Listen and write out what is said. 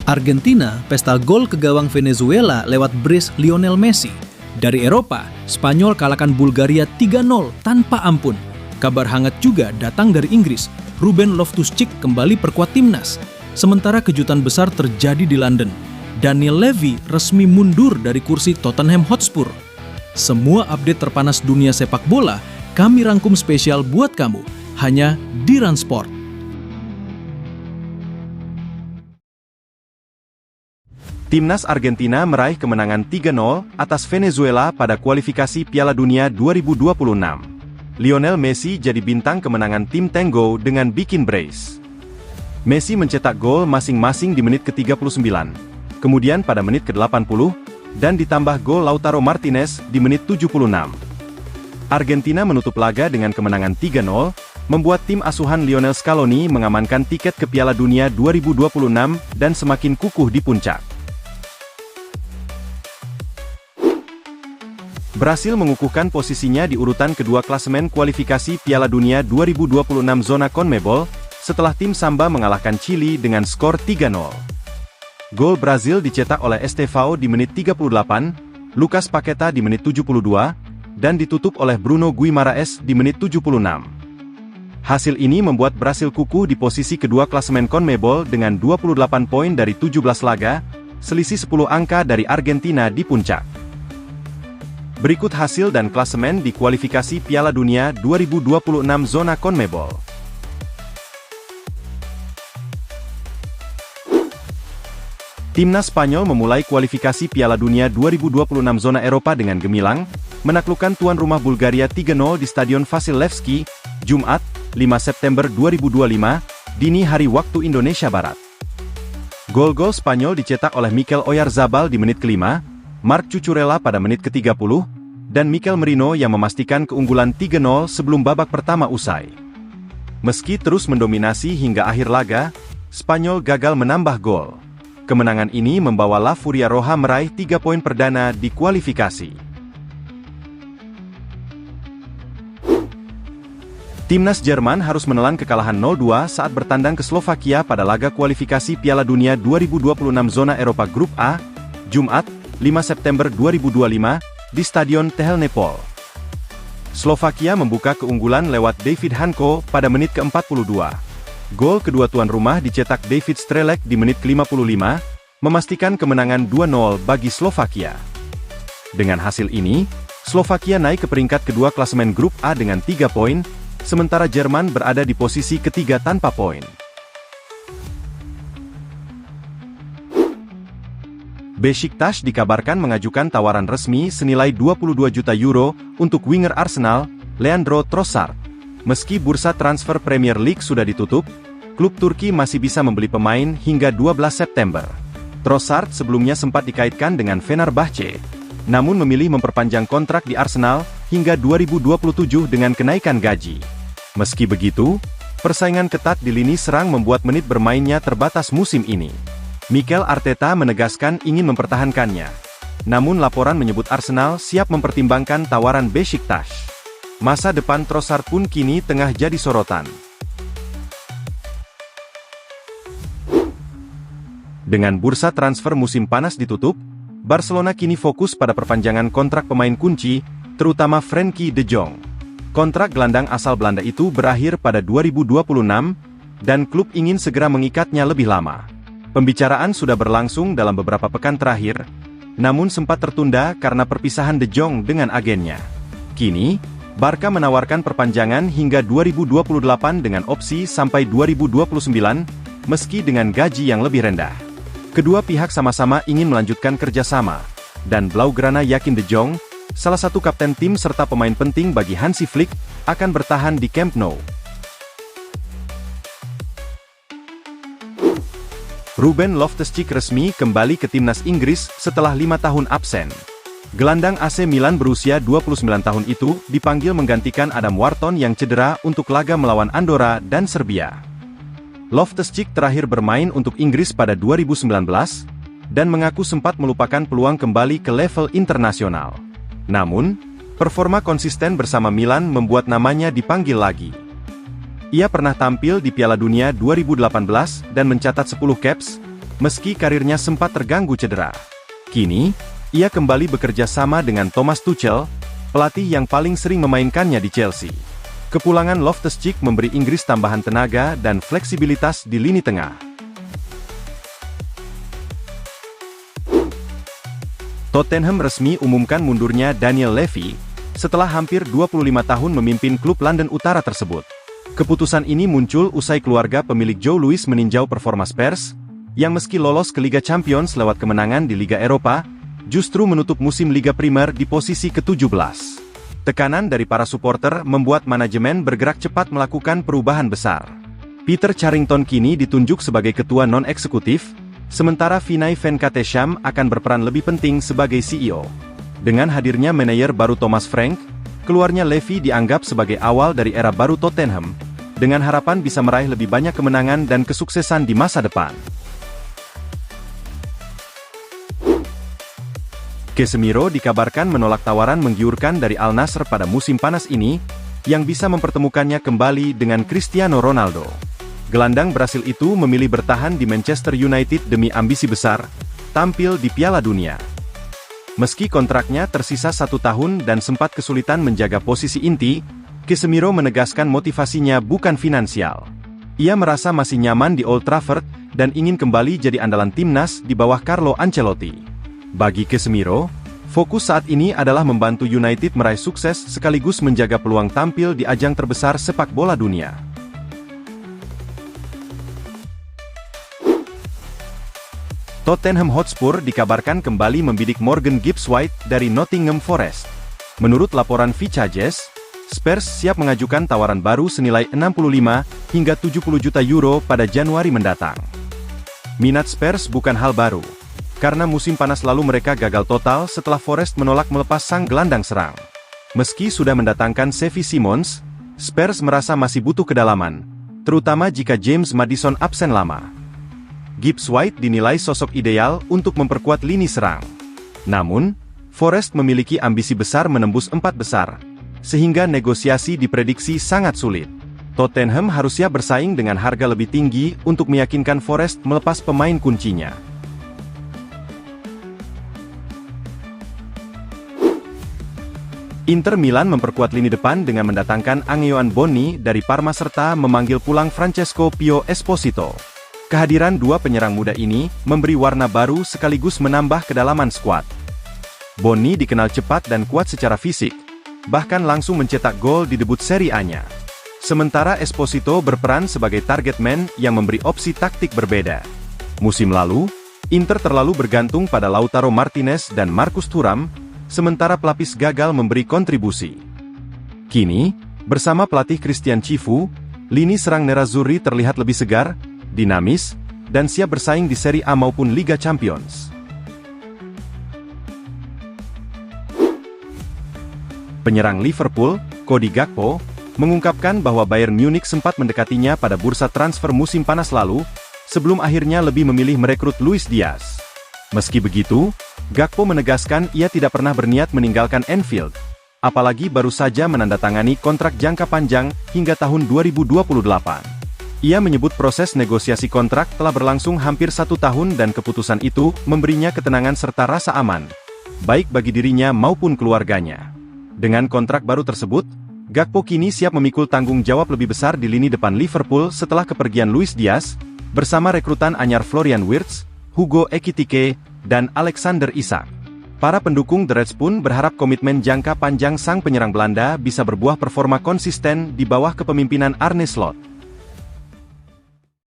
Argentina, pesta gol ke gawang Venezuela lewat brace Lionel Messi. Dari Eropa, Spanyol kalahkan Bulgaria 3-0 tanpa ampun. Kabar hangat juga datang dari Inggris. Ruben Loftus-Cheek kembali perkuat timnas. Sementara kejutan besar terjadi di London. Daniel Levy resmi mundur dari kursi Tottenham Hotspur. Semua update terpanas dunia sepak bola kami rangkum spesial buat kamu hanya di Run Sport. Timnas Argentina meraih kemenangan 3-0 atas Venezuela pada kualifikasi Piala Dunia 2026. Lionel Messi jadi bintang kemenangan tim Tango dengan bikin brace. Messi mencetak gol masing-masing di menit ke-39, kemudian pada menit ke-80, dan ditambah gol Lautaro Martinez di menit 76. Argentina menutup laga dengan kemenangan 3-0, membuat tim asuhan Lionel Scaloni mengamankan tiket ke Piala Dunia 2026 dan semakin kukuh di puncak. Brasil mengukuhkan posisinya di urutan kedua klasemen kualifikasi Piala Dunia 2026 zona CONMEBOL, setelah tim Samba mengalahkan Chili dengan skor 3-0. Gol Brasil dicetak oleh Estevão di menit 38, Lucas Paqueta di menit 72, dan ditutup oleh Bruno Guimaraes di menit 76. Hasil ini membuat Brasil kukuh di posisi kedua klasemen CONMEBOL dengan 28 poin dari 17 laga, selisih 10 angka dari Argentina di puncak. Berikut hasil dan klasemen di kualifikasi Piala Dunia 2026 zona CONMEBOL. Timnas Spanyol memulai kualifikasi Piala Dunia 2026 zona Eropa dengan gemilang, menaklukkan tuan rumah Bulgaria 3-0 di Stadion Vasilevski, Jumat, 5 September 2025, dini hari waktu Indonesia Barat. Gol-gol Spanyol dicetak oleh Mikel Oyarzabal di menit ke-5, Marc Cucurella pada menit ke-30, dan Mikel Merino yang memastikan keunggulan 3-0 sebelum babak pertama usai. Meski terus mendominasi hingga akhir laga, Spanyol gagal menambah gol. Kemenangan ini membawa La Furia Roja meraih 3 poin perdana di kualifikasi. Timnas Jerman harus menelan kekalahan 0-2 saat bertandang ke Slovakia pada laga kualifikasi Piala Dunia 2026 zona Eropa Grup A, Jumat, 5 September 2025, di Stadion Tehelnepol. Slovakia membuka keunggulan lewat David Hanko pada menit ke-42. Gol kedua tuan rumah dicetak David Strelec di menit ke-55, memastikan kemenangan 2-0 bagi Slovakia. Dengan hasil ini, Slovakia naik ke peringkat kedua klasemen Grup A dengan 3 poin, sementara Jerman berada di posisi ketiga tanpa poin. Beşiktaş dikabarkan mengajukan tawaran resmi senilai 22 juta euro untuk winger Arsenal, Leandro Trossard. Meski bursa transfer Premier League sudah ditutup, klub Turki masih bisa membeli pemain hingga 12 September. Trossard sebelumnya sempat dikaitkan dengan Fenerbahce, namun memilih memperpanjang kontrak di Arsenal hingga 2027 dengan kenaikan gaji. Meski begitu, persaingan ketat di lini serang membuat menit bermainnya terbatas musim ini. Mikel Arteta menegaskan ingin mempertahankannya. Namun laporan menyebut Arsenal siap mempertimbangkan tawaran Beşiktaş. Masa depan Trossard pun kini tengah jadi sorotan. Dengan bursa transfer musim panas ditutup, Barcelona kini fokus pada perpanjangan kontrak pemain kunci, terutama Frenkie de Jong. Kontrak gelandang asal Belanda itu berakhir pada 2026, dan klub ingin segera mengikatnya lebih lama. Pembicaraan sudah berlangsung dalam beberapa pekan terakhir, namun sempat tertunda karena perpisahan De Jong dengan agennya. Kini, Barca menawarkan perpanjangan hingga 2028 dengan opsi sampai 2029, meski dengan gaji yang lebih rendah. Kedua pihak sama-sama ingin melanjutkan kerjasama, dan Blaugrana yakin De Jong, salah satu kapten tim serta pemain penting bagi Hansi Flick, akan bertahan di Camp Nou. Ruben Loftus-Cheek resmi kembali ke timnas Inggris setelah 5 tahun absen. Gelandang AC Milan berusia 29 tahun itu dipanggil menggantikan Adam Wharton yang cedera untuk laga melawan Andorra dan Serbia. Loftus-Cheek terakhir bermain untuk Inggris pada 2019, dan mengaku sempat melupakan peluang kembali ke level internasional. Namun, performa konsisten bersama Milan membuat namanya dipanggil lagi. Ia pernah tampil di Piala Dunia 2018 dan mencatat 10 caps, meski karirnya sempat terganggu cedera. Kini, ia kembali bekerja sama dengan Thomas Tuchel, pelatih yang paling sering memainkannya di Chelsea. Kepulangan Loftus-Cheek memberi Inggris tambahan tenaga dan fleksibilitas di lini tengah. Tottenham resmi umumkan mundurnya Daniel Levy, setelah hampir 25 tahun memimpin klub London Utara tersebut. Keputusan ini muncul usai keluarga pemilik Joe Louis meninjau performa Spurs, yang meski lolos ke Liga Champions lewat kemenangan di Liga Eropa, justru menutup musim Liga Primer di posisi ke-17. Tekanan dari para supporter membuat manajemen bergerak cepat melakukan perubahan besar. Peter Charrington kini ditunjuk sebagai ketua non-eksekutif, sementara Vinay Venkatesham akan berperan lebih penting sebagai CEO. Dengan hadirnya manajer baru Thomas Frank, keluarnya Levy dianggap sebagai awal dari era baru Tottenham, dengan harapan bisa meraih lebih banyak kemenangan dan kesuksesan di masa depan. Casemiro dikabarkan menolak tawaran menggiurkan dari Al Nassr pada musim panas ini, yang bisa mempertemukannya kembali dengan Cristiano Ronaldo. Gelandang Brasil itu memilih bertahan di Manchester United demi ambisi besar, tampil di Piala Dunia. Meski kontraknya tersisa 1 tahun dan sempat kesulitan menjaga posisi inti, Casemiro menegaskan motivasinya bukan finansial. Ia merasa masih nyaman di Old Trafford, dan ingin kembali jadi andalan timnas di bawah Carlo Ancelotti. Bagi Casemiro, fokus saat ini adalah membantu United meraih sukses sekaligus menjaga peluang tampil di ajang terbesar sepak bola dunia. Tottenham Hotspur dikabarkan kembali membidik Morgan Gibbs-White dari Nottingham Forest. Menurut laporan Vichages, Spurs siap mengajukan tawaran baru senilai 65 hingga 70 juta euro pada Januari mendatang. Minat Spurs bukan hal baru, karena musim panas lalu mereka gagal total setelah Forest menolak melepas sang gelandang serang. Meski sudah mendatangkan Xavi Simons, Spurs merasa masih butuh kedalaman, terutama jika James Maddison absen lama. Gibbs-White dinilai sosok ideal untuk memperkuat lini serang. Namun, Forest memiliki ambisi besar menembus 4 besar, sehingga negosiasi diprediksi sangat sulit. Tottenham harus siap bersaing dengan harga lebih tinggi untuk meyakinkan Forest melepas pemain kuncinya. Inter Milan memperkuat lini depan dengan mendatangkan Angeoan Bonni dari Parma serta memanggil pulang Francesco Pio Esposito. Kehadiran dua penyerang muda ini memberi warna baru sekaligus menambah kedalaman skuad. Bonni dikenal cepat dan kuat secara fisik, bahkan langsung mencetak gol di debut Serie A-nya. Sementara Esposito berperan sebagai target man yang memberi opsi taktik berbeda. Musim lalu, Inter terlalu bergantung pada Lautaro Martinez dan Marcus Thuram, sementara pelapis gagal memberi kontribusi. Kini, bersama pelatih Christian Cifu, lini serang Nerazzurri terlihat lebih segar, dinamis, dan siap bersaing di Serie A maupun Liga Champions. Penyerang Liverpool, Cody Gakpo, mengungkapkan bahwa Bayern Munich sempat mendekatinya pada bursa transfer musim panas lalu, sebelum akhirnya lebih memilih merekrut Luis Diaz. Meski begitu, Gakpo menegaskan ia tidak pernah berniat meninggalkan Anfield, apalagi baru saja menandatangani kontrak jangka panjang hingga tahun 2028. Ia menyebut proses negosiasi kontrak telah berlangsung hampir 1 tahun dan keputusan itu memberinya ketenangan serta rasa aman, baik bagi dirinya maupun keluarganya. Dengan kontrak baru tersebut, Gakpo kini siap memikul tanggung jawab lebih besar di lini depan Liverpool setelah kepergian Luis Diaz, bersama rekrutan anyar Florian Wirtz, Hugo Ekitike, dan Alexander Isak. Para pendukung The Reds pun berharap komitmen jangka panjang sang penyerang Belanda bisa berbuah performa konsisten di bawah kepemimpinan Arne Slot.